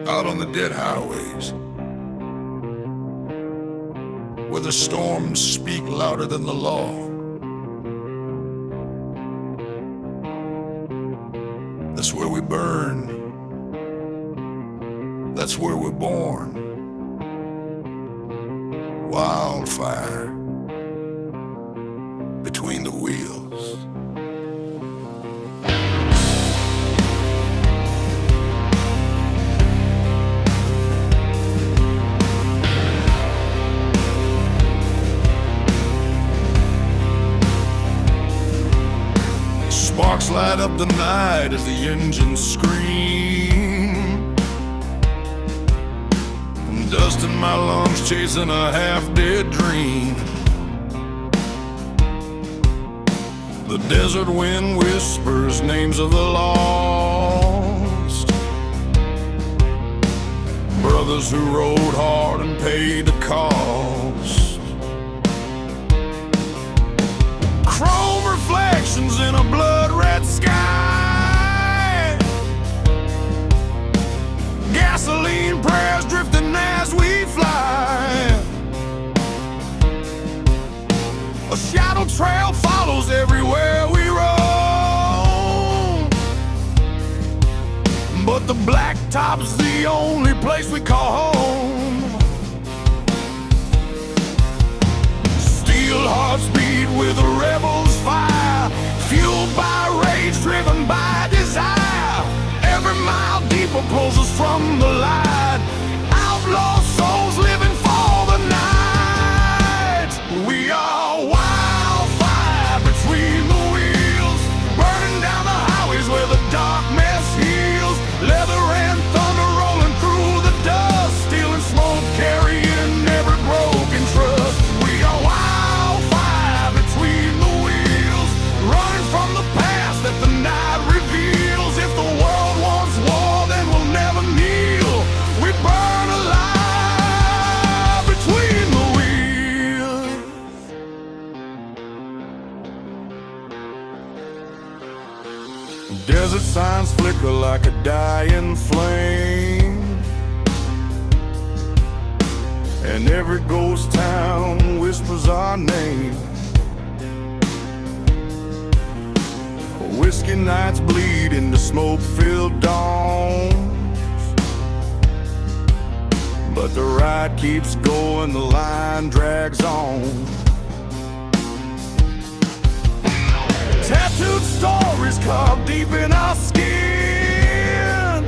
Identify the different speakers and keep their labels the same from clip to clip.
Speaker 1: out on the dead highways, where the storms speak louder than the law. That's where we burn. That's where we're born. Wildfire between the wheels. Sparks light up the night as the engines scream. I'm dust in my lungs chasing a half-dead dream. The desert wind whispers names of the lost, brothers who rode hard and paid the cost. Chrome reflections in a blood-red sky, gasoline prayers drifting as we fly. A shadow trail follows everywhere we roam, but the blacktop's the only place we call home. Steel hearts beat with a rebel's fire, fueled by rage, driven by desire. Every mile deeper pulls us from the light. Outlaw souls living for the night. We are wildfire between the wheels, burning down the highways where the darkness heals. Leather and thunder rolling through the dust, stealing smoke, carrying every broken trust. We are wildfire between the wheels, running from the past that the night reveals. If the world wants war, then we'll never kneel. We burn alive between the wheels. Desert signs flicker like a dying flame, and every ghost town whispers our name. Whiskey nights bleed into smoke-filled dawns, but the ride keeps going, the line drags on. Tattooed stories carved deep in our skin,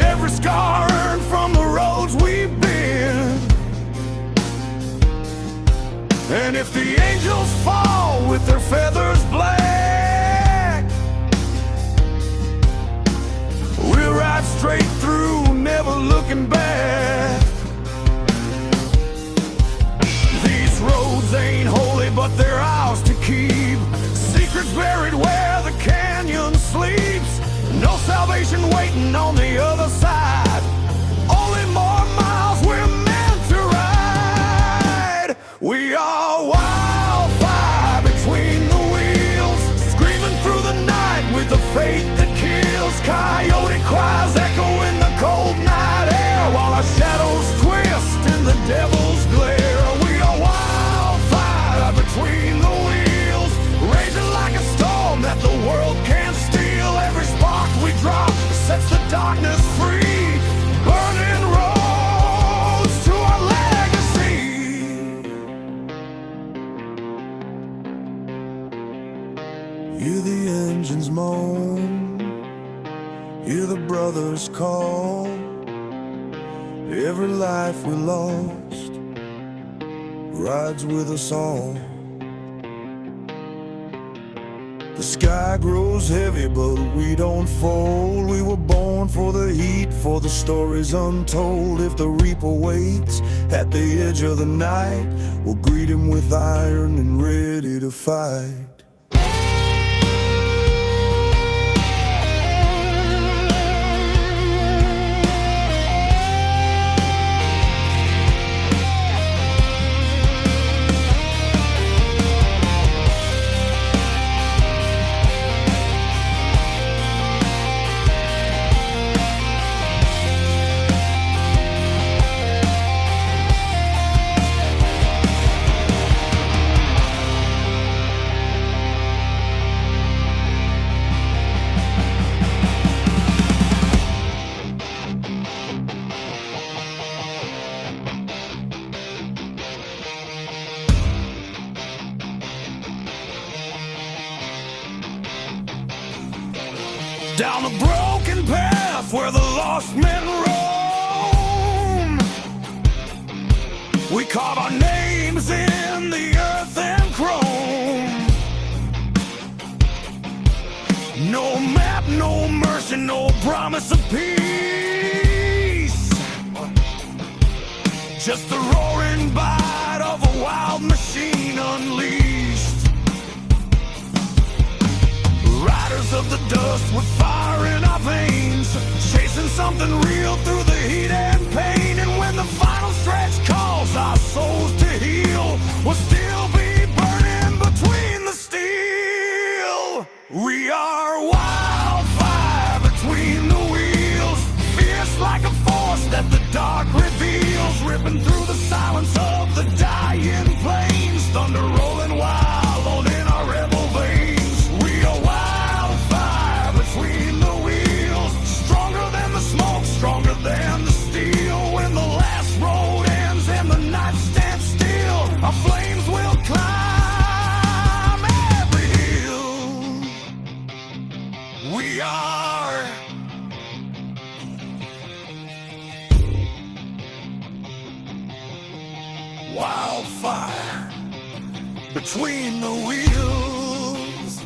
Speaker 1: every scar earned from the roads we've been. And if the angels fall with their feathers black, we'll ride straight through, never looking back. These roads ain't holy, but they're ours to keep. Secrets buried where the canyon sleeps. No salvation waiting on the other side. Only more miles we're meant to ride. We are wildfire between the wheels, screaming through the night with the fate that kills. Coyote cries echo in the cold night air, while our shadows twist in the devil's glare. We are wildfire between the wheels, raging like a storm that the world can't steal. Every spark we drop sets the darkness free, burning roads to our legacy. Hear the engines moan, hear the brothers call. Every life we lost rides with us all. The sky grows heavy, but we don't fold. We were born for the heat, for the stories untold. If the reaper waits at the edge of the night, we'll greet him with iron and ready to fight. Down the broken path where the lost men roam, we carve our names in the earth and chrome. No map, no mercy, no promise of peace, just the roaring bite of a wild machine unleashed. Riders of the dust with fire in our veins, chasing something real through the heat and pain. And when the final stretch calls our souls to heal, we'll still be burning between the steel. We are wildfire between the wheels, fierce like a force that the dark reveals, ripping through the silence of the dying plains, thunder rolling wild on in our rebel veins. We are wildfire between the wheels, stronger than the smoke, stronger than the steel. When the last road ends and the night stands still, our flames will climb every hill. We are wildfire between the wheels.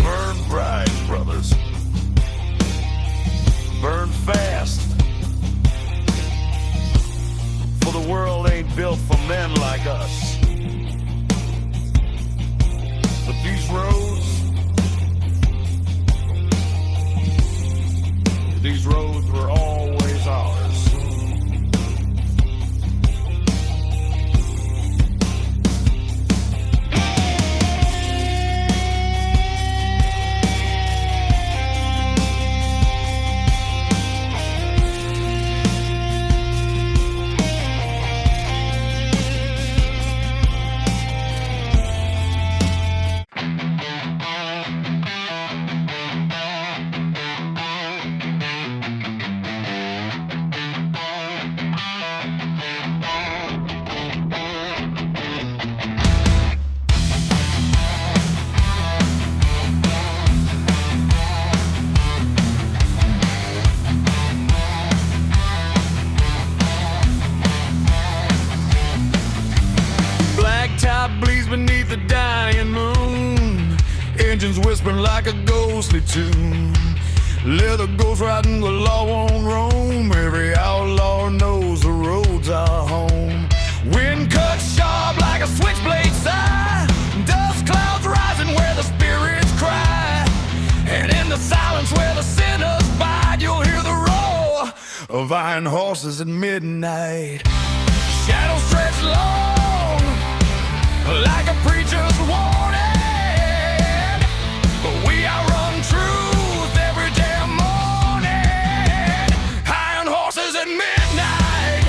Speaker 1: Burn bright, brothers. Burn fast. For the world ain't built for men like us. But these roads were always ours. Bleeds beneath the dying moon, engines whispering like a ghostly tune. Leather goes riding, the law won't roam. Every outlaw knows the roads are home. Wind cuts sharp like a switchblade sigh, dust clouds rising where the spirits cry. And in the silence where the sinners bide, you'll hear the roar of iron horses at midnight. Shadows stretch long like a preacher's warning, but we outrun truth every damn morning. Iron horses at midnight,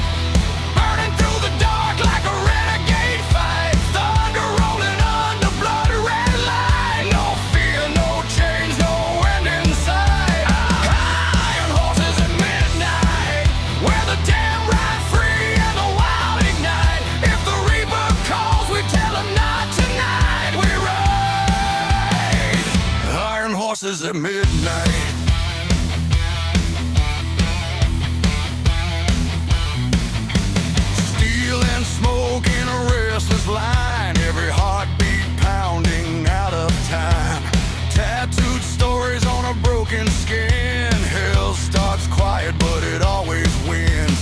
Speaker 1: burning through the dark like a renegade fight. Thunder rolling under blood red light. No fear, no change, no end in sight. Iron horses at midnight, where the damn ride free and the wild ignite. If the reaper calls, we tell him not tonight. We ride iron horses at midnight. Steel and smoke in a restless line, every heartbeat pounding out of time. Tattooed stories on a broken skin. Hell starts quiet, but it always wins.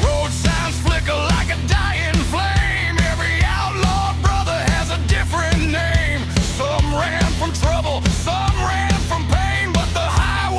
Speaker 1: Road signs flicker like a dying flame. Every outlaw brother has a different name. Some ran from trouble, some ran from pain, but the highway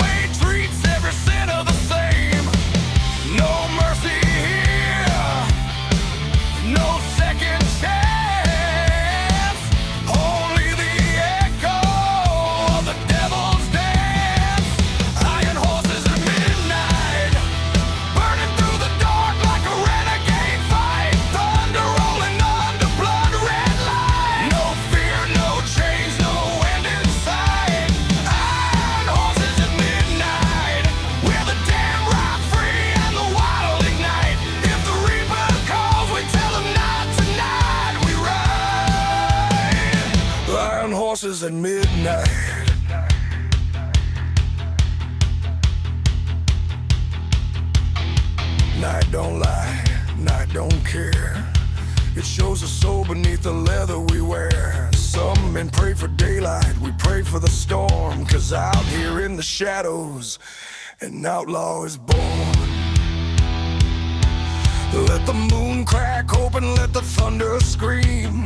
Speaker 1: horses at midnight. Night don't lie, night don't care. It shows a soul beneath the leather we wear. Some men pray for daylight, we pray for the storm. 'Cause out here in the shadows, an outlaw is born. Let the moon crack open, let the thunder scream.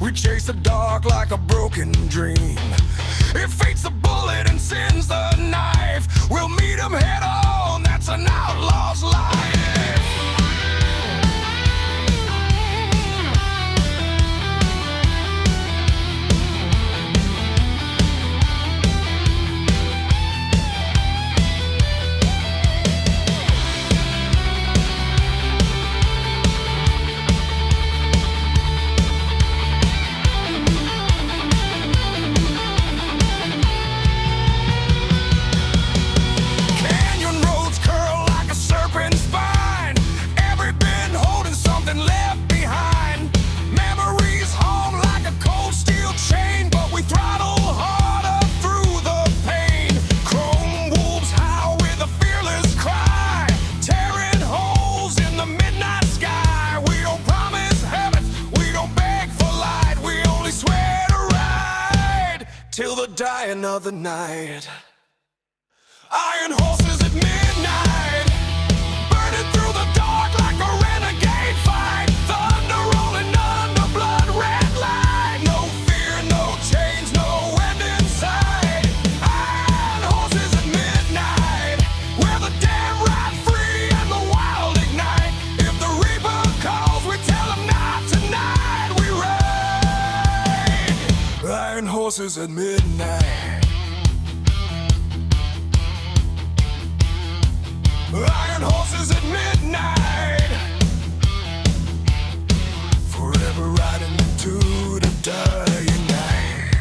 Speaker 1: We chase the dark like a broken dream. If fate's the bullet and sin's the knife, we'll meet him head on, that's an outlaw's life. Till the dying of the night. Iron horses at midnight, burning through the dark like a renegade fight. Thunder rolling under blood red light. No fear, no change, no end in sight. Iron horses at midnight, where the damn ride free and the wild ignite. If the reaper calls, we tell him not tonight. We ride. Iron horses at midnight. Iron horses at midnight, forever riding to the dying night.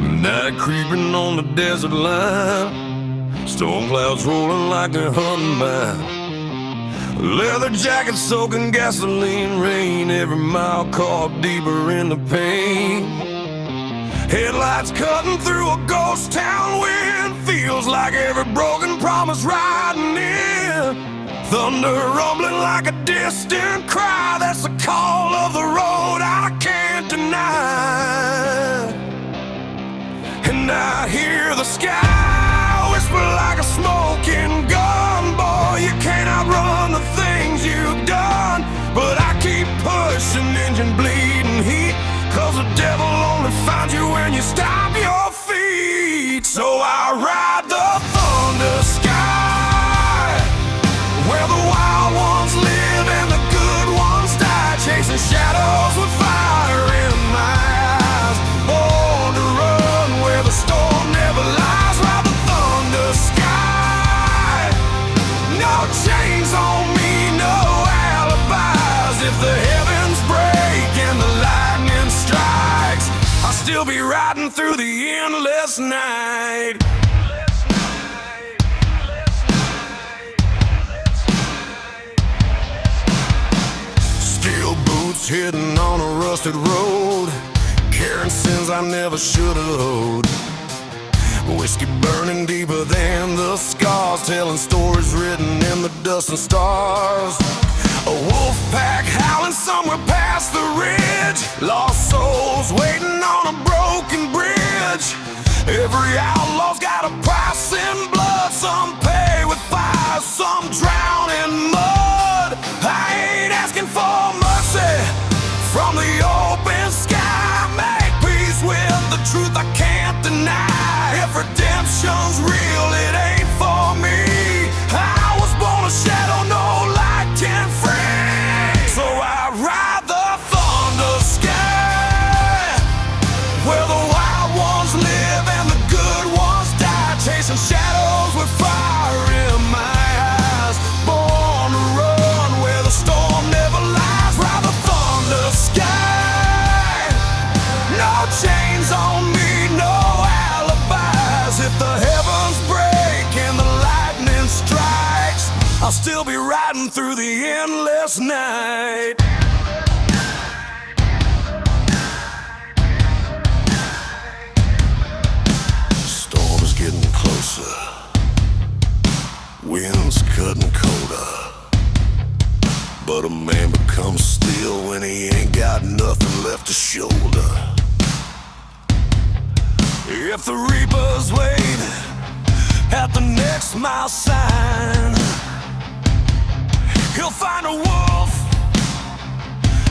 Speaker 1: Night creeping on the desert line, storm clouds rolling like they're hunting mine. Leather jacket soaking gasoline rain, every mile caught deeper in the pain. Headlights cutting through a ghost town wind, feels like every broken promise riding in. Thunder rumbling like a distant cry, that's the call of the road I can't deny. And I hear the sky whisper like a smoking gun. Boy, you can't outrun the things you've done. But I keep pushing, engine bleeding heat, 'cause the devil only finds you when you stop your feet. So I ride the thunder sky, where the wild ones live and the good ones die, chasing shadows with fire in my eyes. Born to run where the storm never lies. Ride the thunder sky, no chains on me, no alibis. If the heavens break and the lightning strikes, I'll still be riding through the endless night. Steel boots hidden on a rusted road, carrying sins I never should have owed. Whiskey burning deeper than the scars, telling stories written in the dust and stars. A wolf pack howling somewhere past the ridge, lost souls waiting on a broken bridge. Every outlaw's got a price in blood, some pay with fire, some drown in mud. I ain't asking for mercy from the open sky. Make peace with the truth I can't deny. If redemption's real, it ain't for me. I was born a shadow, no light can free. So I ride the thunder sky, where the wild ones live and the good ones die, chasing shadows with fire in my eyes. Born to run where the storm never lies. Ride the thunder sky, no chains on me, no alibis. If the heavens break and the lightning strikes, I'll still be riding through the endless night. Storm's getting closer, wind's cutting colder, but a man becomes still when he ain't got nothing left to shoulder. If the reapers wait at the next mile sign, he'll find a wolf,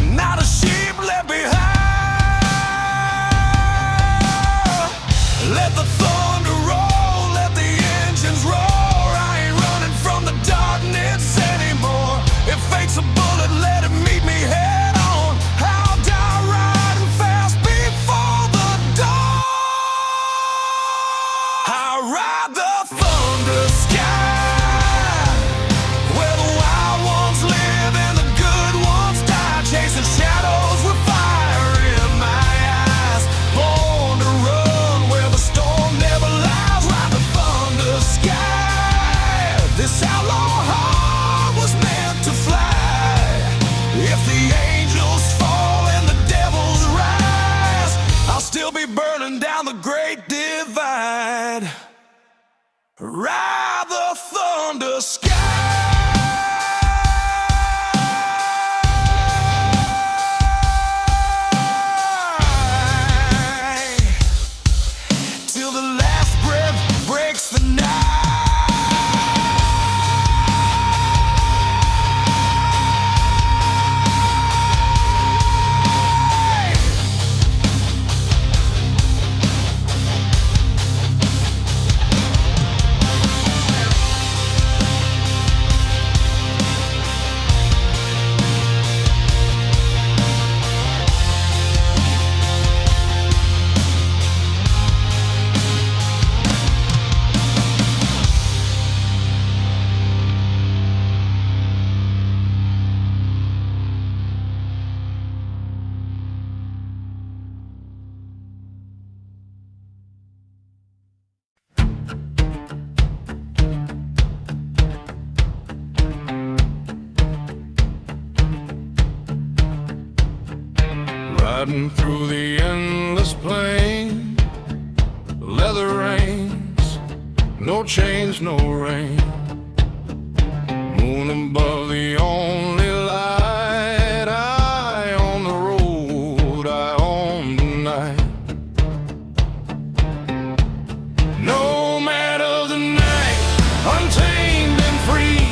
Speaker 1: not a sheep left behind. Let the thunder roll, let the engines roar. I ain't running from the darkness anymore. If fate's a bullet, let it meet me head on. I'll die riding fast before the dawn. I ride the thunder sky, where the wild ones live and the good ones die, chasing shadows with fire in my eyes. Born to run where the storm never lies. Ride the thunder sky, this outlaw heart was meant to fly. If the angels fall and the devils rise, I'll still be burning down the great divide. Ride the thunder sky. Till the last breath breaks the night. riding through the endless plain. Leather reins, no chains, no rain. Moon above, the only light. I on the road, I on the night. Nomad of the night, untamed and free.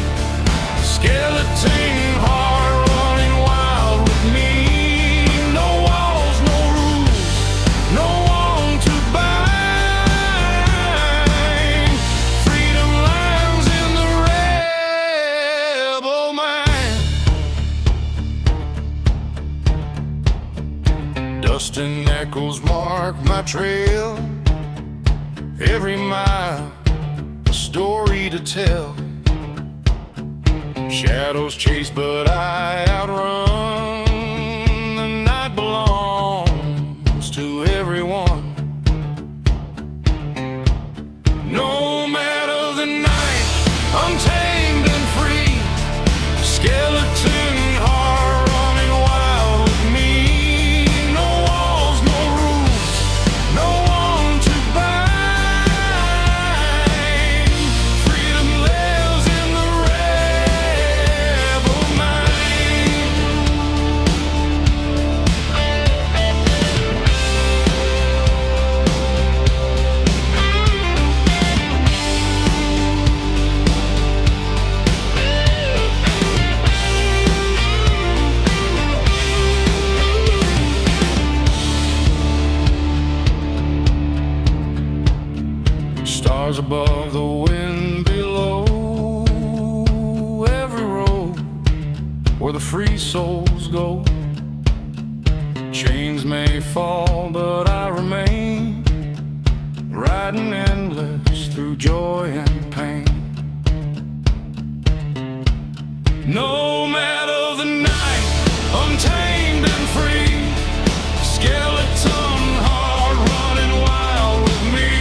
Speaker 1: Skeleton heart running wild with me. No walls, no rules, no one to bind. Freedom lies in the rebel mind. Dust and echoes mark my trail. Every mile, a story to tell. Shadows chase, but I outrun. The night belongs to everyone. Nomad of the night, untamed and free. Skeleton heart running wild with me. No walls, no rules, no one to bind. Freedom lives in the rebel mind. Stars above, the wind below. Every road where the free souls go. Chains may fall, but I remain. Riding endless through joy and pain. Nomad of the night, untamed and free. Skeleton heart running wild with me.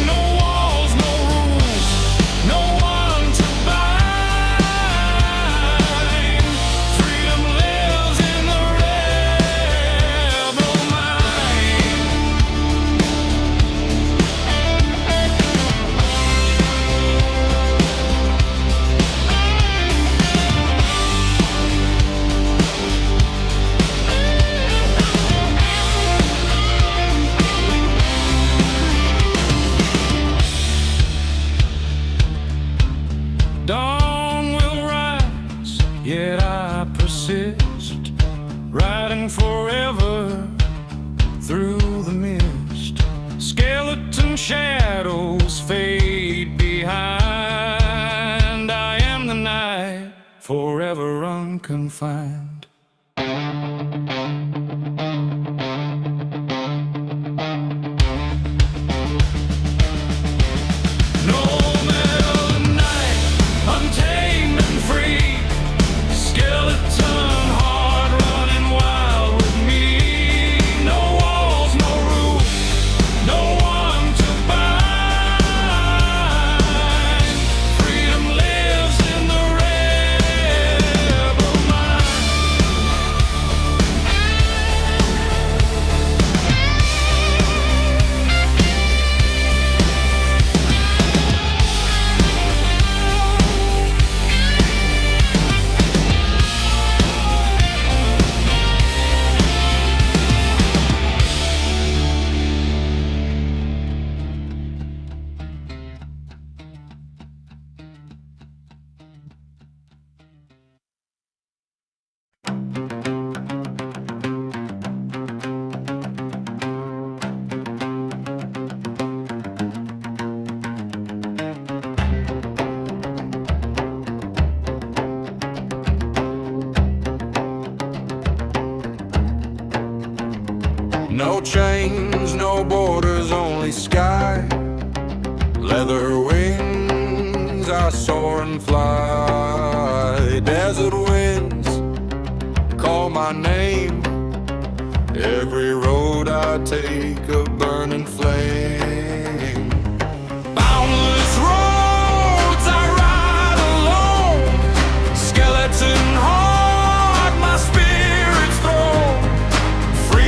Speaker 1: No walls, no rules, no one to bind. Freedom lives in the rebel mind. Dawn will rise, yet I persist, riding forever through the mist. Skeleton shadows fade behind. I am the night, forever unconfined. Nomad of the night, untamed and free. Skeleton heart running wild with me. No walls, no rules, no one to bind. Freedom lives in the rebel mind. No chains, no borders, only sky. Leather wings, I soar and fly. Desert winds call my name. Every road I take a burning flame. Boundless roads I ride alone. Skeleton heart, my spirit's throne. Free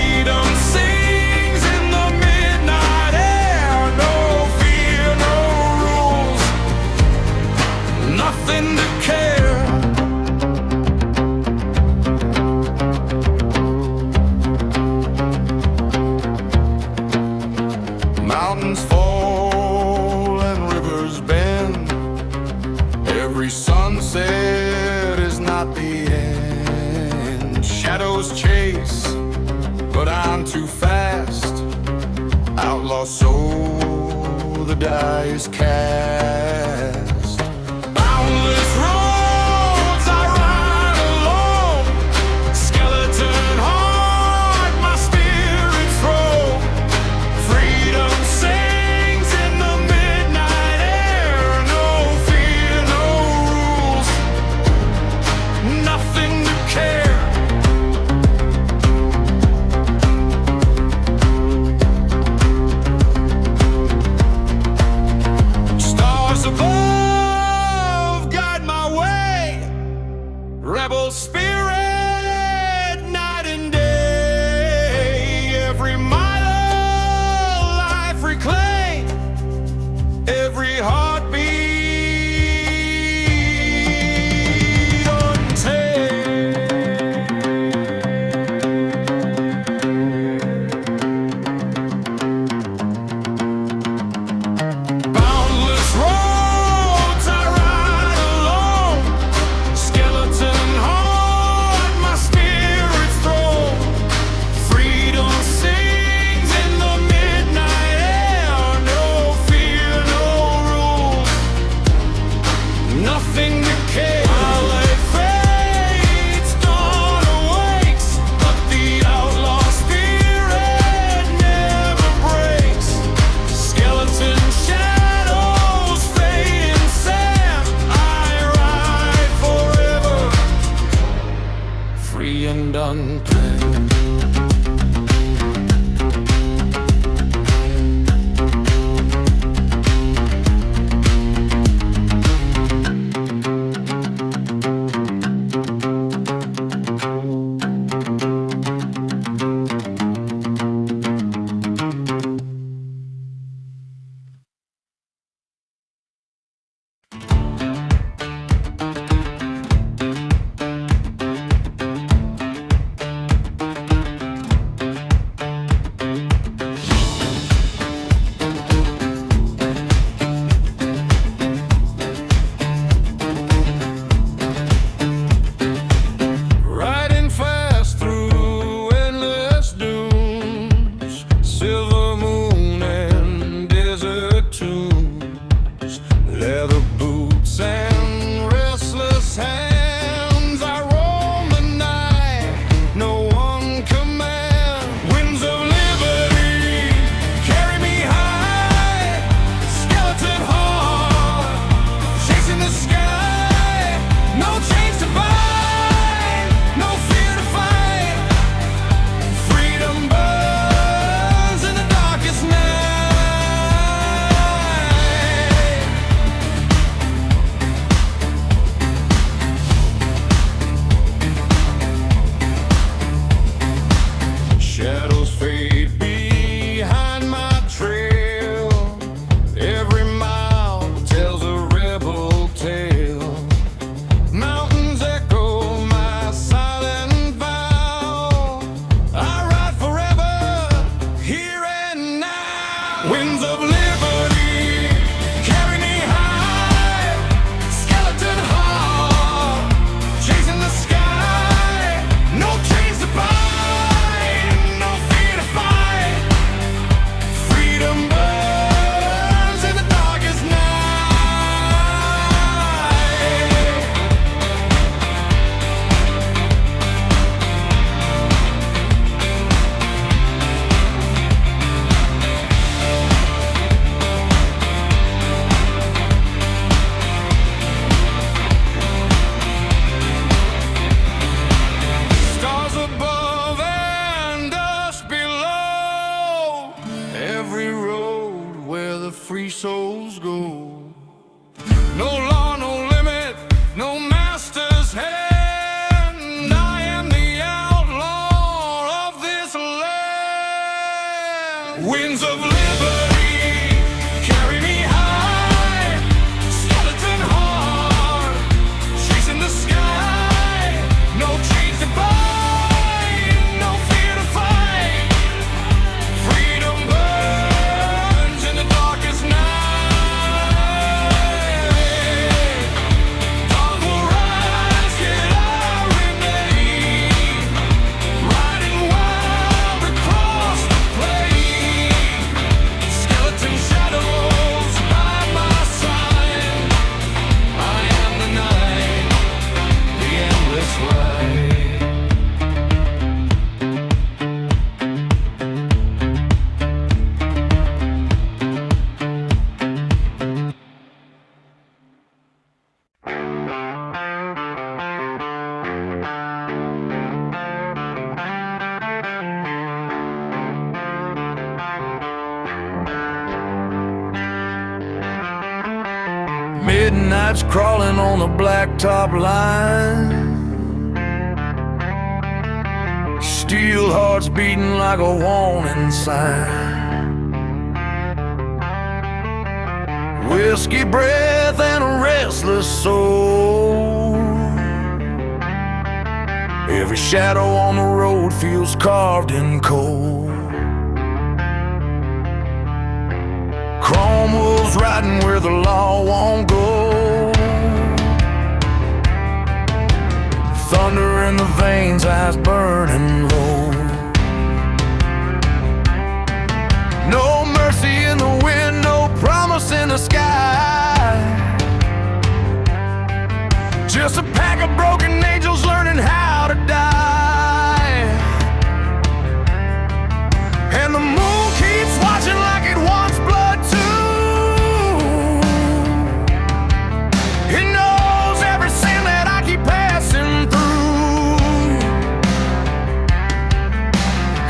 Speaker 1: mountains fall and rivers bend. Every sunset is not the end. Shadows chase, but I'm too fast. Outlaw soul, the die is cast. Boundless roads I ride alone. Skeleton heart, my spirit's throw. Freedom sings in the midnight air. No fear, no rules, nothing to care. Above, guide my way. Rebel spirit, night and day. Every mile of life reclaim. Every heartbeat untamed. Boundless roads I ride alone. Skeleton heart, my spirit's throw. Freedom sings in the midnight air. No fear, no rules, nothing to care. Twilight fades, dawn awakes, but the outlaw spirit never breaks. Skeleton shadows fade in sand. I ride forever, free and unplanned. Riding fast through endless dunes, silver moon and desert tunes, leather boots and restless hands. I roam the night, no one command. Winds of liberty carry me high. Skeleton heart, chasing the sky. No chains to bind, no fear to fight. Freedom burns in the darkest night. Shadows fade behind my trail. Every mile tells a rebel tale. Mountains echo my silent vow. I ride forever, here and now. Winds of liberty carry me high. Skeleton heart, chasing the sky. No chains to bind, no fear to fight. Freedom burns in the darkest night. Stars above and dust below. Every road where the free souls go. No law, no limit, no master's hand. I am the outlaw of this land. Winds of liberty carry me high. Skeleton heart, chasing the sky. No chains to bind, no fear to fight. Freedom burns in Midnight's crawling on the blacktop line. Steel hearts beating like a warning sign. Whiskey breath and a restless soul. Every shadow on the road feels carved in coal. Chrome wolves riding where the law won't go. Thunder in the veins, eyes burning low. No mercy in the wind, no promise in the sky. Just a pack of broken angels learning how to die. And the moon keeps watching like it wants blood too. It knows every sin that I keep passing through.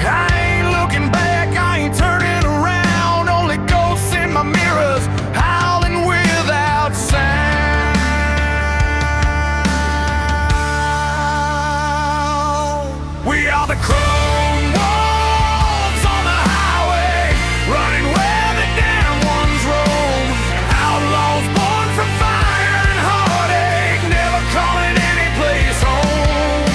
Speaker 1: I ain't looking back, I ain't turning around. Only ghosts in my mirrors, howling without sound. We are the chrome wolves on the highway, running where the damn ones roam. Outlaws born from fire and heartache, never calling any place home.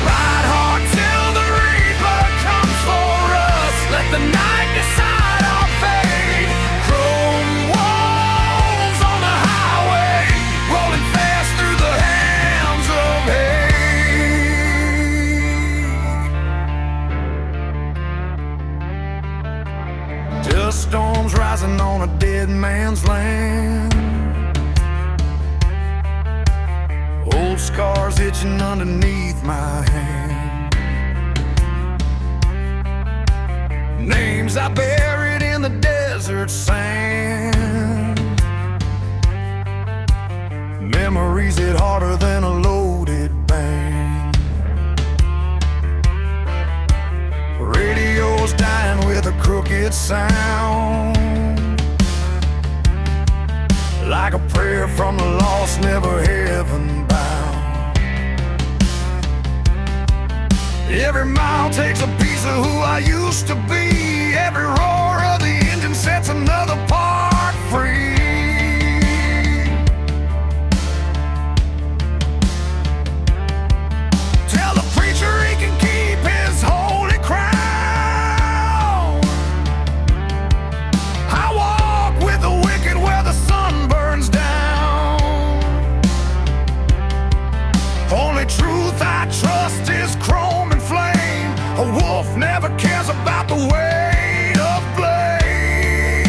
Speaker 1: Ride hard till the reaper comes for us. Let the night decide our fate. Chrome wolves on the highway, rolling fast through the hands of hate. Dust storms rising on a dead man's land. Old scars itching underneath my hand. Names I buried in the desert sand. Memories hit harder than a loaded band. Radio's dying with a crooked sound. Like a prayer from the lost, never heaven bound. Every mile takes a piece of who I used to be. Every roar of the engine sets another part free. Tell the preacher he can keep his holy crown. I walk with the wicked where the sun burns down. Only truth I trust is chrome and flame. A wolf never cares about the weight of blame.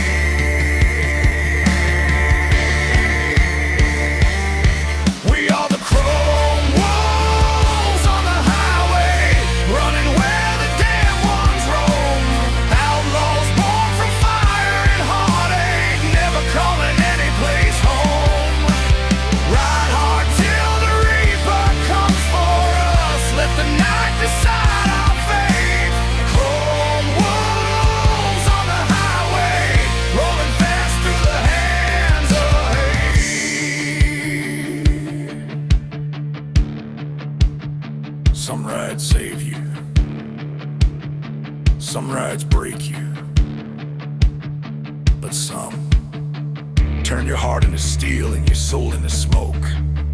Speaker 1: We are the chrome wolves on the highway, running where the damn ones roam. Outlaws born from fire and heartache, never calling any place home. Ride hard till the reaper comes for us. Let the night decide our fate. Chrome wolves on the highway, rolling fast through the hands of hate. Some rides save you, some rides break you, but some turn your heart into steel and your soul into smoke.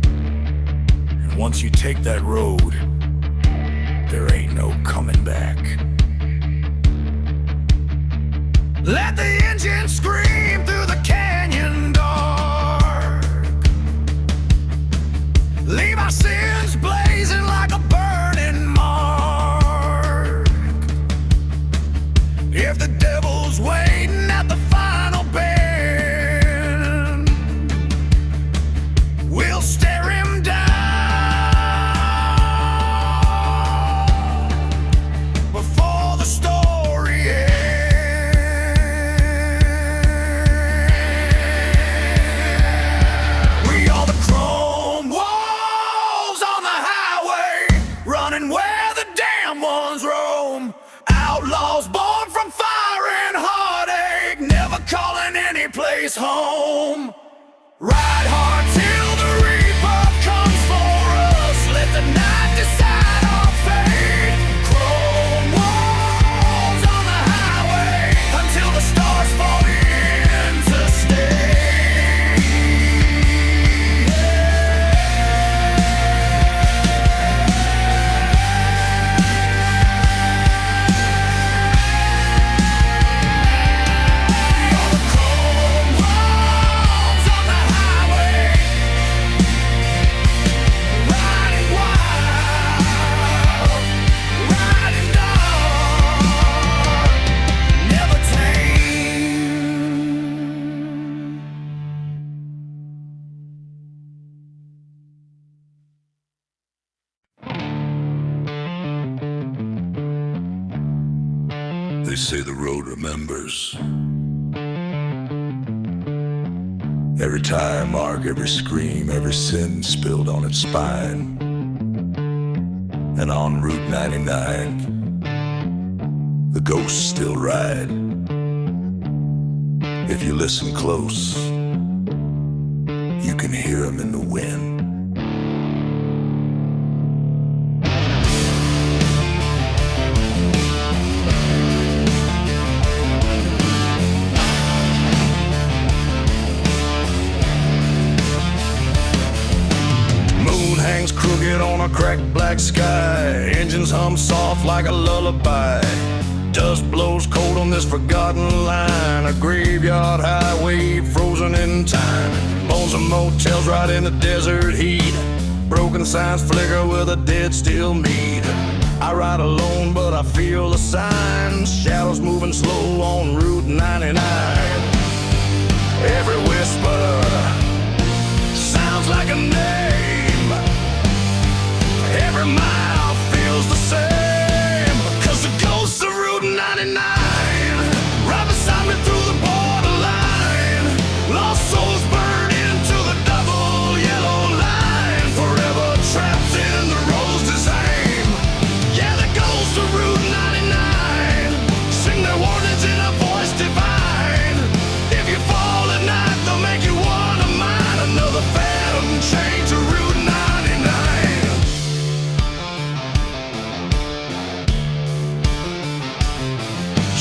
Speaker 1: And once you take that road, there ain't no coming back. Let the engine scream through the canyon dark. Leave our sins blazing like a burning mark. If the devil's waiting at the final bend, we'll stare him down before the story ends. We are the chrome wolves on the highway, running where the damn ones roam. Outlaws born from fire and heartache, never calling any place home. Ride hard till the reaper comes for us. Let the night decide our fate. Chrome walls on the highway until the stars fall into stay. All the chrome walls on the highway, riding wild, riding dark, never tame.
Speaker 2: They say the road remembers. Every tire mark, every scream, every sin spilled on its spine. And on Route 99, the ghosts still ride. If you listen close, you can hear them in the wind.
Speaker 1: Moon hangs crooked on a cracked black sky. Engines hum soft like a lullaby. Dust blows cold on this forgotten line. A graveyard highway frozen in time. Bones of motels right in the desert heat. Broken signs flicker with a dead still meat. I ride alone but I feel the signs. Shadows moving slow on Route 99. Every whisper sounds like a name. Every mile feels the same. Cause the ghosts of Route 99 right beside me through the borderline. Lost souls burn into the double yellow line. Forever trapped in the road's design. Yeah, the ghosts of Route 99 sing their warnings in a voice divine. If you fall at night, they'll make you one of mine. Another phantom chain to Route 99.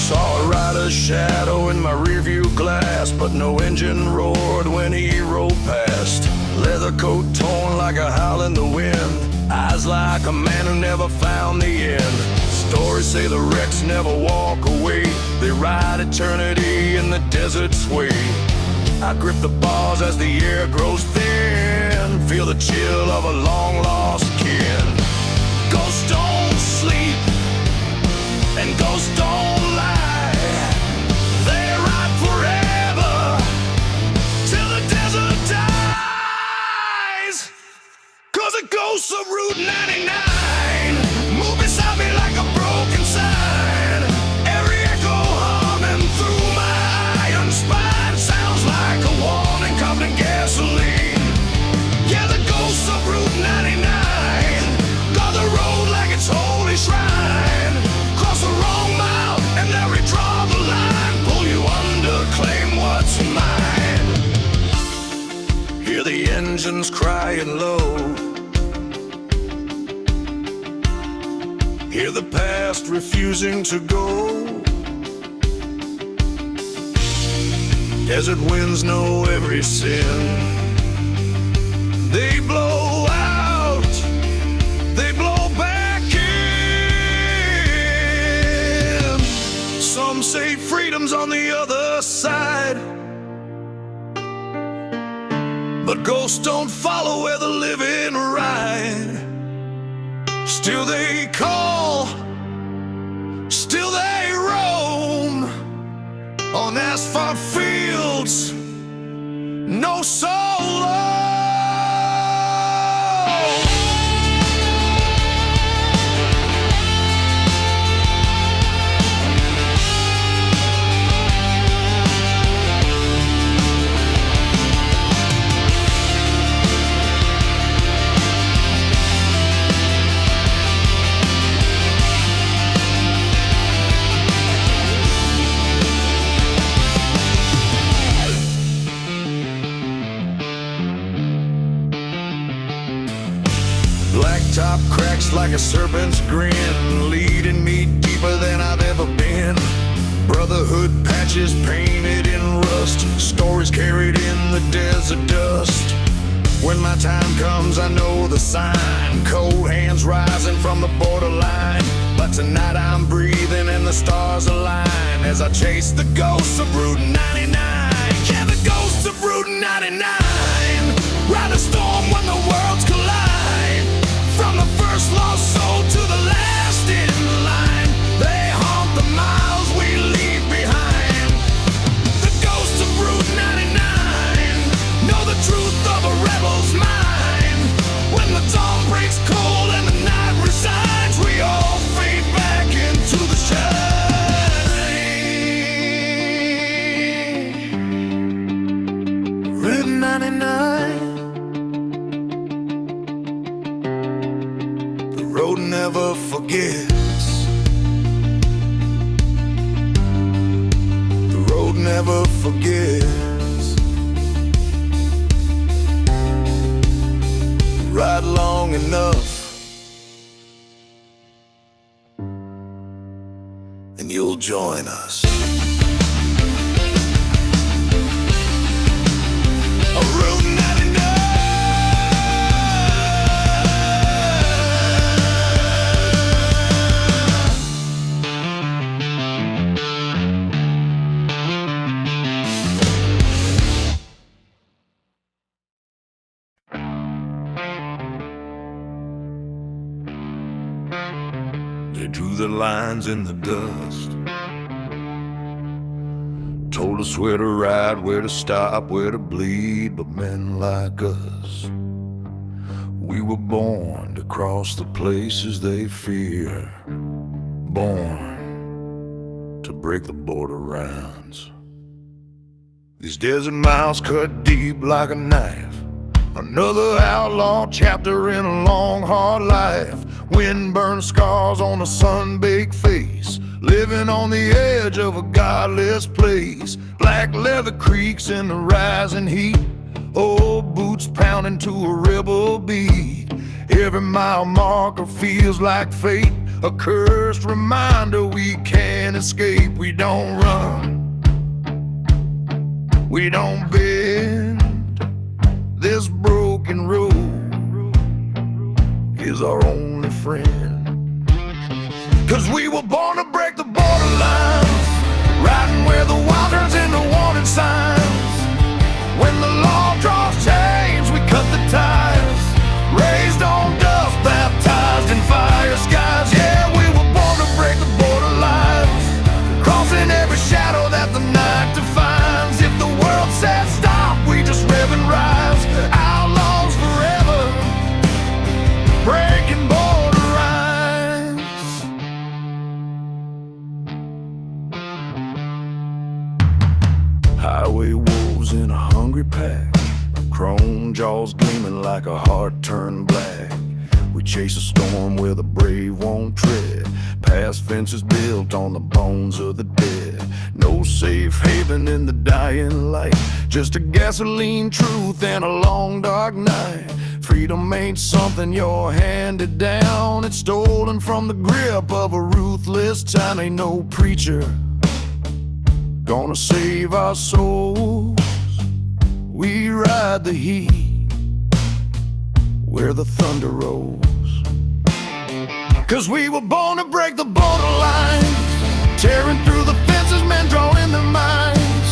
Speaker 1: Saw a rider's shadow in my rearview glass, but no engine roared when he rode past. Leather coat torn like a howl in the wind. Eyes like a man who never found the end. Stories say the wrecks never walk away. They ride eternity in the desert sway. I grip the bars as the air grows thin. Feel the chill of a long lost kin. Ghosts don't sleep and ghosts don't lie. They ride forever till the desert dies. Cause the ghosts of Route 99 move beside me like a broken sign. Every echo humming through my iron spine sounds like a warning covered in gasoline. Yeah, the ghosts of Route 99 guard the road like it's holy shrine. Cross the wrong mile and they'll redraw the line. Pull you under, claim what's mine. Hear the engines crying low. Hear the past refusing to go. Desert winds know every sin. They blow out, they blow back in. Some say freedom's on the other side, but ghosts don't follow where the living ride. Still they call, still they roam on asphalt fields, no soul alone.
Speaker 2: blacktop cracks like a serpent's grin, leading me deeper than I've ever been. Brotherhood patches painted in rust, stories carried in the desert dust. When my time comes, I know the sign. Cold hands rising from the borderline. But tonight I'm breathing and the stars align as I chase the ghosts of Route 99. Yeah, the ghosts of Route 99. Ride a storm when the worlds collide. From the first lost soul to the last in line, they haunt the miles we leave behind. The ghosts of Route 99 know the truth of a rebel's mind. When the dawn breaks cold and the night resigns, we all fade back into the shine. Route 99, the road never forgets. The road never forgets. Ride long enough and you'll join us. Route 99. They drew the lines in the dust, told us where to ride, where to stop, where to bleed. But men like us, we were born to cross the places they fear, born to break the border rounds. These desert miles cut deep like a knife, another outlaw chapter in a long, hard life. Wind-burned scars on a sun-baked face, living on the edge of a godless place. Black leather creaks in the rising heat, old boots pounding to a rebel beat. Every mile marker feels like fate, a cursed reminder we can't escape. We don't run, we don't bend. This broken road is our only friend. 'Cause we were born to break the borderlines, riding where the wild turns into warning signs. When the law draws chains, we cut the ties, raised on dust, baptized in fire skies. Yeah, we were born to break the borderlines, crossing every shadow that the night defines. If the world said stop, we just rev and rise. Outlaws forever, breaking border lines. Highway wolves in a hungry pack, chrome jaws gleaming like a heart turned black. We chase a storm where the brave won't tread, past fences built on the bones of the dead. No safe haven in the dying light, just a gasoline truth and a long dark night. Freedom ain't something you're handed down, it's stolen from the grip of a ruthless time. Ain't no preacher gonna save our souls. We ride the heat where the thunder rolls. 'Cause we were born to break the borderlines, tearing through the fences, men drawing their minds.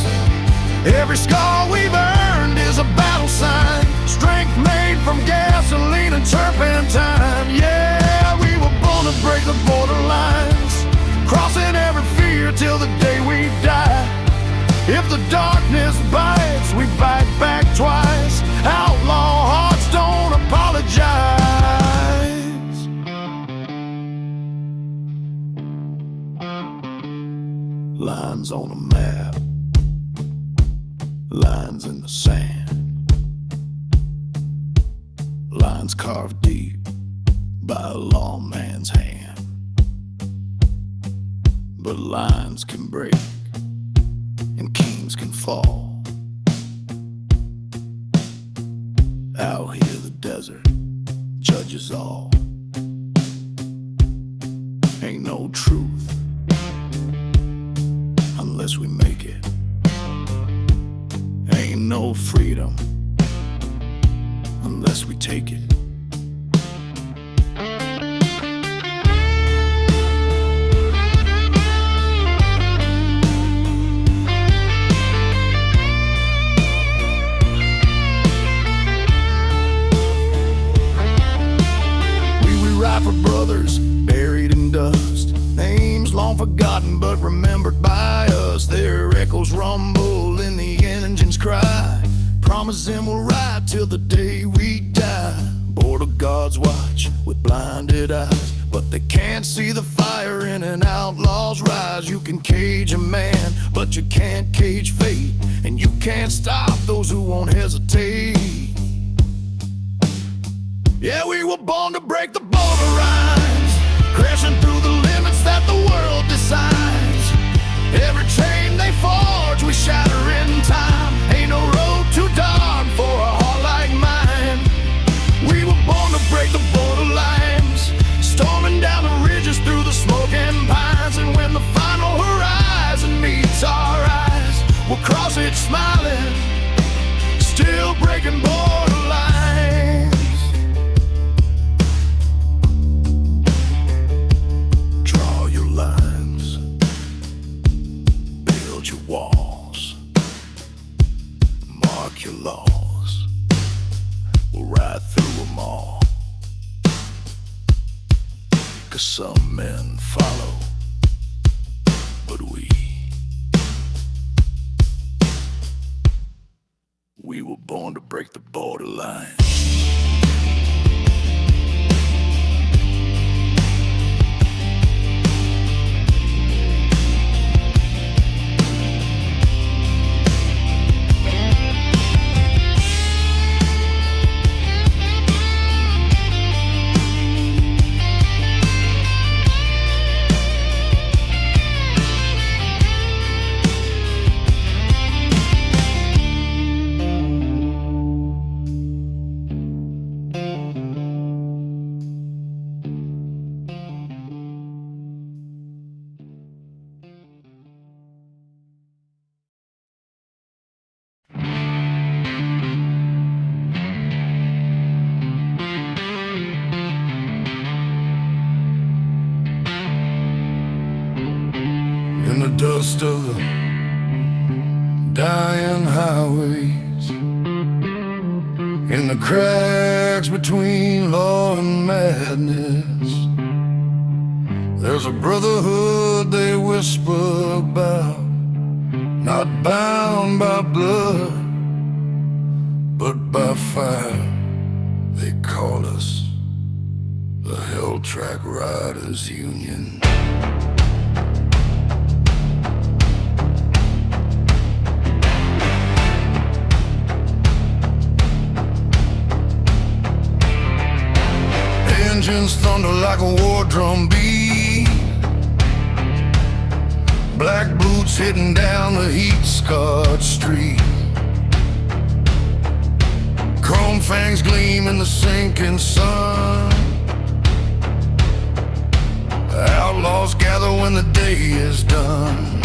Speaker 2: Every scar we've earned is a battle sign, strength made from gasoline and turpentine. Yeah, we were born to break the borderlines, crossing every fear till the day we die. If the darkness bites, we bite back twice. Outlaw hearts don't apologize. Lines on a map, lines in the sand, lines carved deep by a lawman's hand. But lines can break and kings can fall. Out here the desert judges all.
Speaker 1: truth unless we make it. Ain't no freedom unless we take it. For brothers buried in dust, names long forgotten but remembered by us. Their echoes rumble in the engine's cry, promising we'll ride till the day we die. Border guards watch with blinded eyes, but they can't see the fire in an outlaw's rise. You can cage a man, but you can't cage fate, and you can't stop those who won't hesitate. Yeah, we were born to break the border lines, crashing through the limits that the world decides. Every chain they forge, we shatter in time. Ain't no road too dark for a heart like mine. We were born to break the border lines, storming down the ridges through the smoking pines. And when the final horizon meets our eyes, we'll cross it smiling, still breaking border lines. Walls, mark your laws, we'll ride through them all. 'Cause some men follow, but we were born to break the borderline. In the dust of the dying highways, in the cracks between law and madness, there's a brotherhood they whisper about, not bound by blood, but by fire. They call us the Hell Track Riders Union. Engines thunder like a war drum beat, black boots hitting down the heat-scarred street, chrome fangs gleam in the sinking sun. Outlaws gather when the day is done,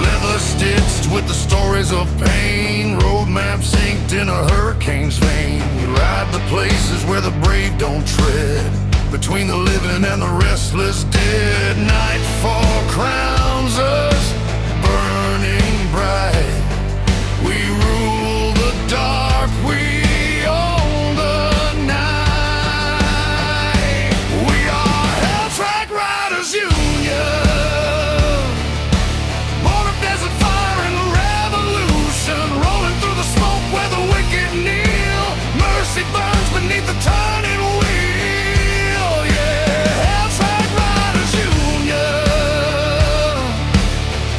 Speaker 1: leather stitched with the stories of pain, road maps inked in a hurricane's vein. We ride the places where the brave don't tread, between the living and the restless dead. Nightfall crowns us burning bright. We rule the dark, we own the night. We are Hell Track Riders Union, born of desert fire and revolution, rolling through the smoke where the wicked kneel. Mercy burns beneath the turning wheel. Yeah, Hell Track Riders Union,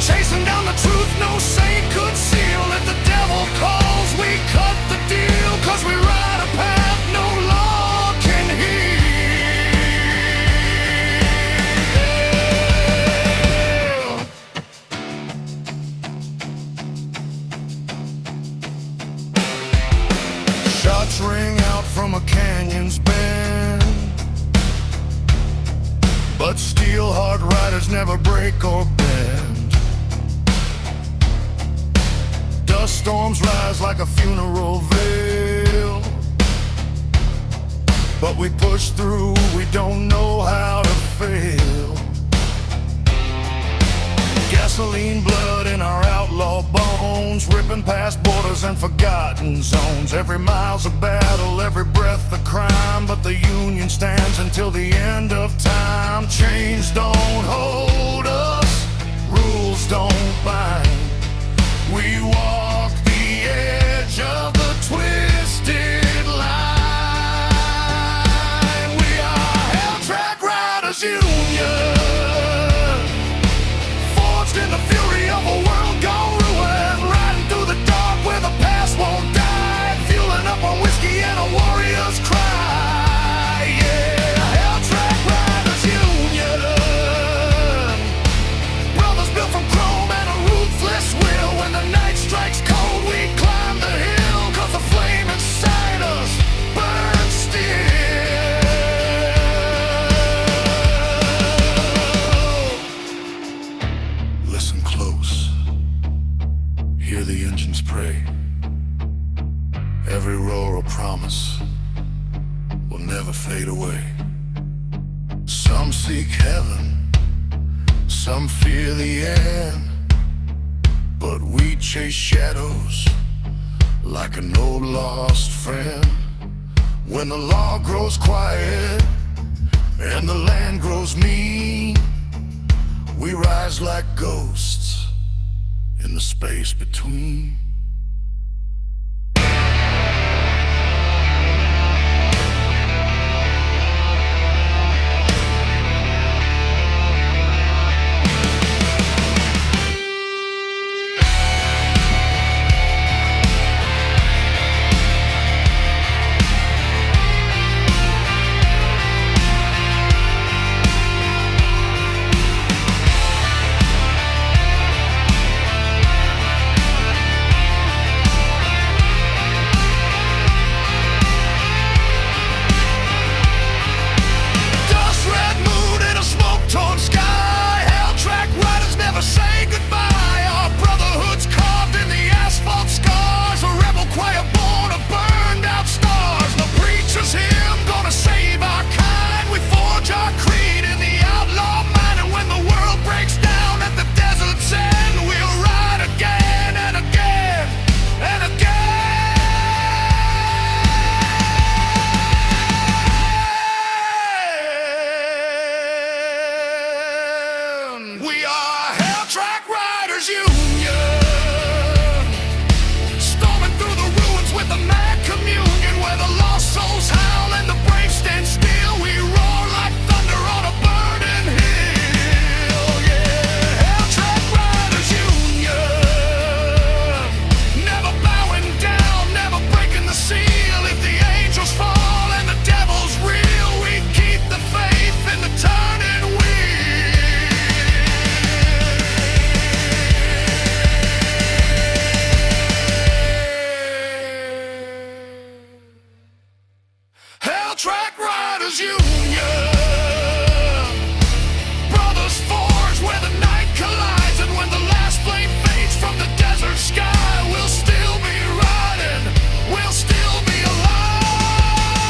Speaker 1: chasing down the truth no saint could seal. If the devil calls, we cut the deal, 'cause we ride a path no law can heal. Shots ring out from a canyon's bend, But steel heart riders never break or bend. Dust storms rise like a funeral veil, but we push through, we don't know how to fail. Gasoline blood in our outlaw bones, ripping past borders and forgotten zones. Every mile's a battle, every breath a crime, but the Union stands until the end of time. Chains don't hold us, rules don't bind. We walk the edge of the twisted line. We are Hell Track Riders Union, in the fury of a world gone ruined, riding through the dark where the past won't die, fueling up on whiskey and a warrior's cry. Yeah, Hell Track Riders Union, brothers built from chrome and a ruthless will. When the night strikes cold, we climb the hill, 'cause the flame inside us burns still. Listen close, hear the engines pray. Every roar a promise will never fade away. Some seek heaven, some fear the end, but we chase shadows like an old lost friend. When the law grows quiet and the land grows mean, we rise like ghosts in the space between. Track Riders Union, brothers forged where the night collides, and when the last flame fades from the desert sky, we'll still be riding, we'll still be alive,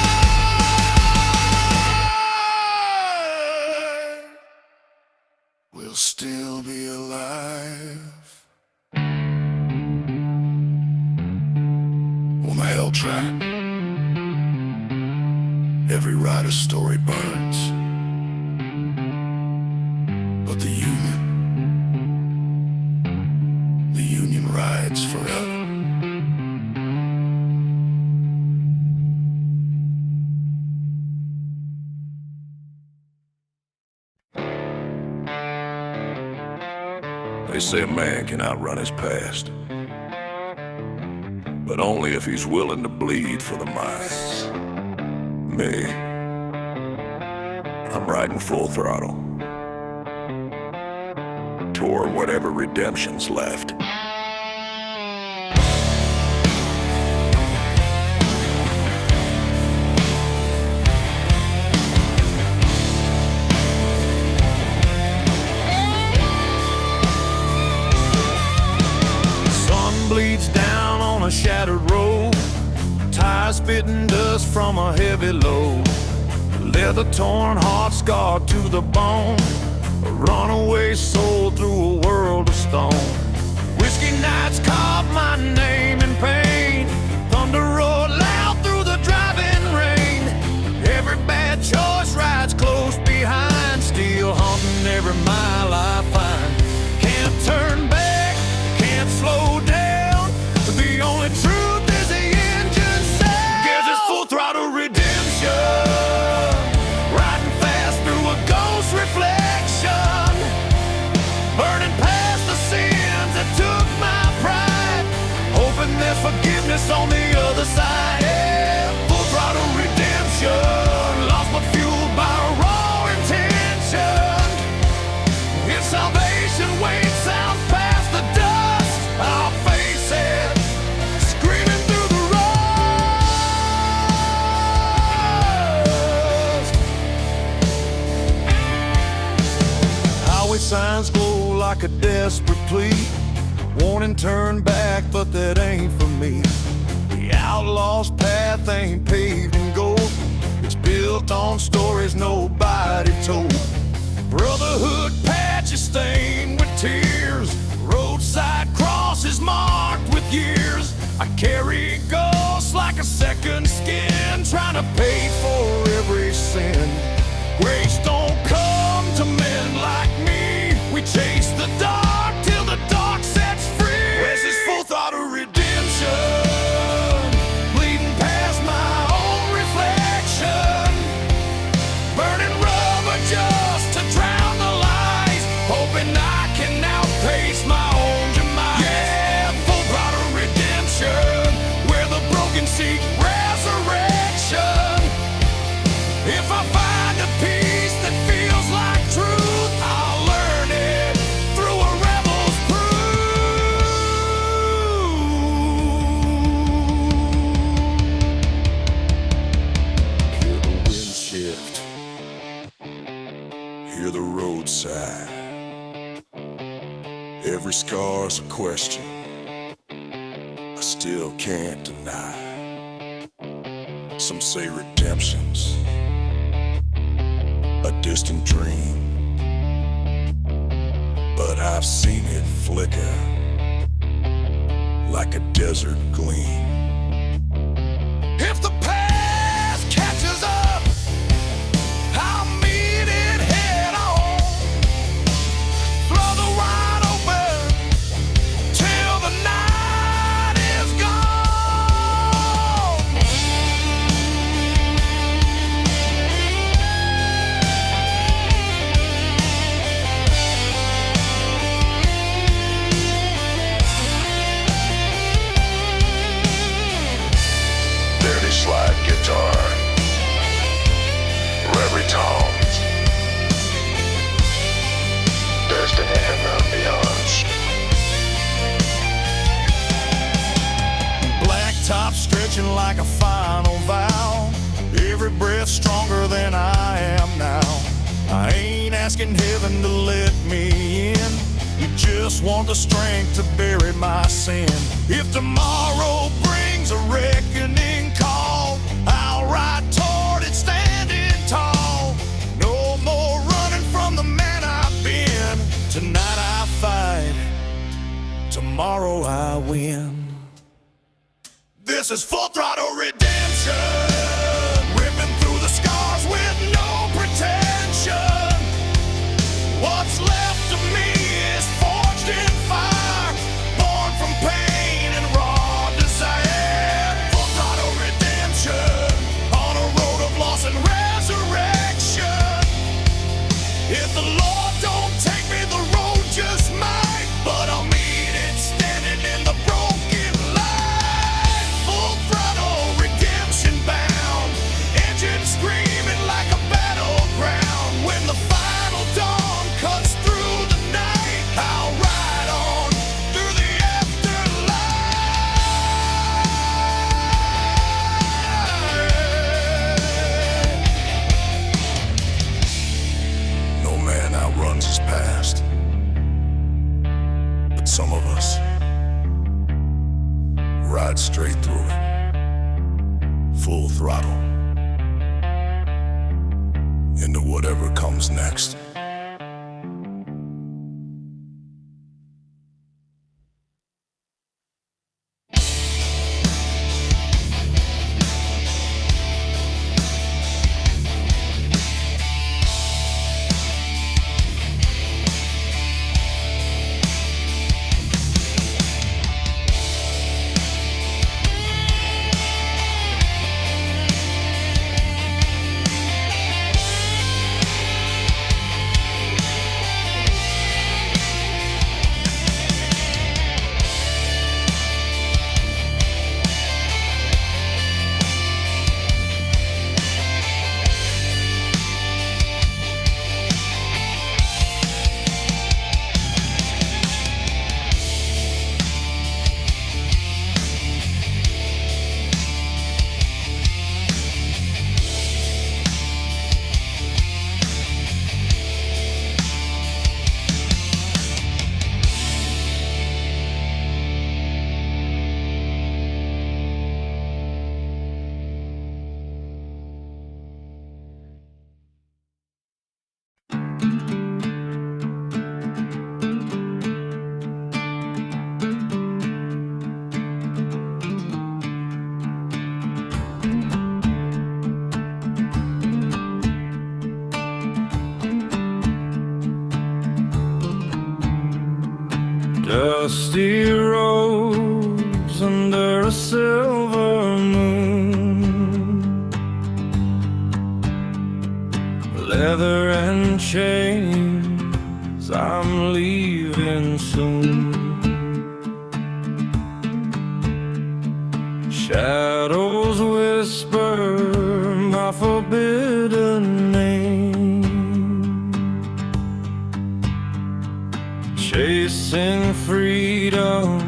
Speaker 1: we'll still be alive on the Hell Track. Every rider's story burns, but the Union rides forever.
Speaker 2: They say a man can outrun his past, but only if he's willing to bleed for the minds. Me, I'm riding full throttle toward whatever redemption's left.
Speaker 1: leads down on a shattered road, tires spitting dust from a heavy load, leather torn, heart scarred to the bone, a runaway soul through a world of stone. Whiskey nights carved my name in pain, thunder roared loud through the driving rain. Every bad choice rides close behind, still haunting every mile I find. Can't turn back, can't slow down, the only truth is the engine sound. Guess it's full throttle redemption, riding fast through a ghost reflection, burning past the sins that took my pride, hoping there's forgiveness on the other side. Yeah, full throttle redemption, lost but fueled by raw intention. If salvation waits out past the dust, I'll face it, screaming through the rust. Highway signs glow like a desperate plea, warning turn back, but that ain't for me. The outlaw's path ain't paved in gold, it's built on stories nobody told. Brotherhood patches stained with tears, roadside crosses marked with years. I carry ghosts like a second skin, trying to pay for every sin. Grace don't come to men like me, we chase the dark till the dark sets free. This is full throttle redemption, bleeding past my own reflection, burning rubber just to drown the lies, hoping I can outpace my own demise. Yeah, full throttle redemption, where the broken seek resurrection. If I find a peace that feels like truth, I'll learn it through a rebel's proof. Hear the wind shift,
Speaker 2: Hear the roadside. Every scar's a question I still can't deny. Some say redemption's a distant dream, but I've seen it flicker like a desert gleam.
Speaker 1: If the past catches up, I'll meet it head on. Throttle wide open till the night is gone.
Speaker 2: Dirty slide guitar, reverie tones, destiny and beyond.
Speaker 1: Black top stretching like a final vow, every breath stronger than I am now. I ain't asking heaven to let me in, you just want the strength to bury my sin. If tomorrow brings a reckoning call, I'll ride toward it standing tall. No more running from the man I've been. Tonight I fight, tomorrow I win. This is full throttle redemption, ripping through the scars with no pretension. What's left of me is forged in fire, born from pain and raw desire. Full throttle redemption, on a road of loss and resurrection. If the Lord don't take me, the road just might, but I'll meet it standing in the broken light. Full throttle redemption back.
Speaker 2: ride straight through it, full throttle, into whatever comes next.
Speaker 3: Dusty roads under a silver moon, leather and chains, I'm leaving soon. Shadows whisper my forbidden name, chasing freedom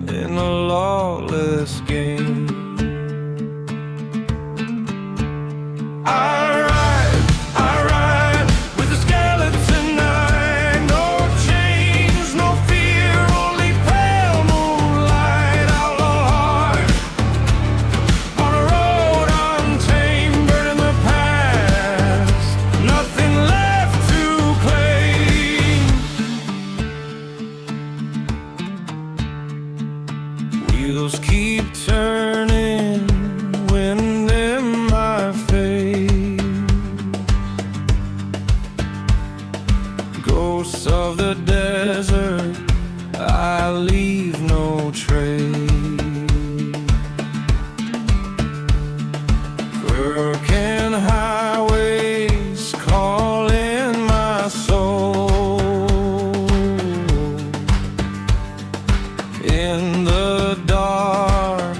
Speaker 3: in a lawless game. I ride with a skeleton eye, no chains, no fear, only pale moonlight. Outlaw heart on a road untamed, burning the past, nothing left to claim. Wheels keep turning, wind in my face, ghosts of the desert, I leave no trace. Broken highways calling my soul, in the dark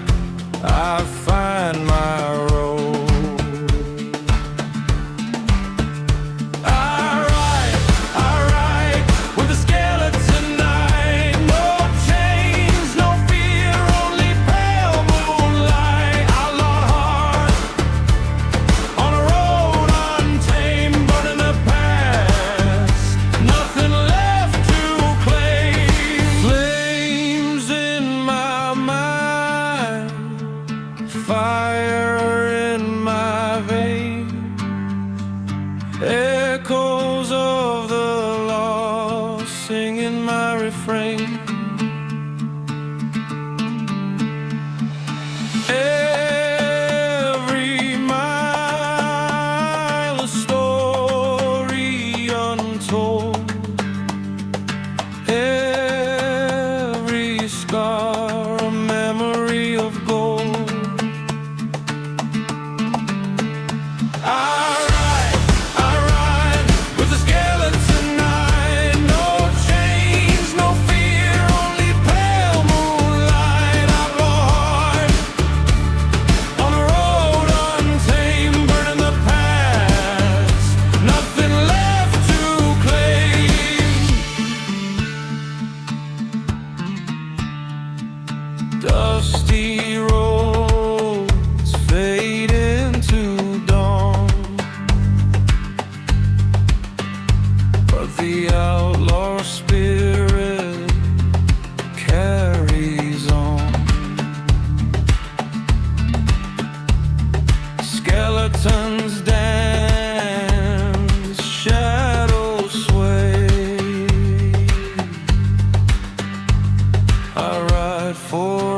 Speaker 3: I find my road. I ride with a skeleton eye, no chains, no fear, only pale moonlight. Outlaw heart on a road untamed, burning the past, nothing left to claim. Flames in my mind, fire in my veins, echoes of the lost singing my refrain. Every mile a story untold, every scar a memory of gold. I ride with a skeleton eye, no chains, no fear, only pale moonlight. Outlaw heart on a road untamed, burning the past, nothing left to claim. Dusty roads fade into dawn, but the outlaw spirit carries on. for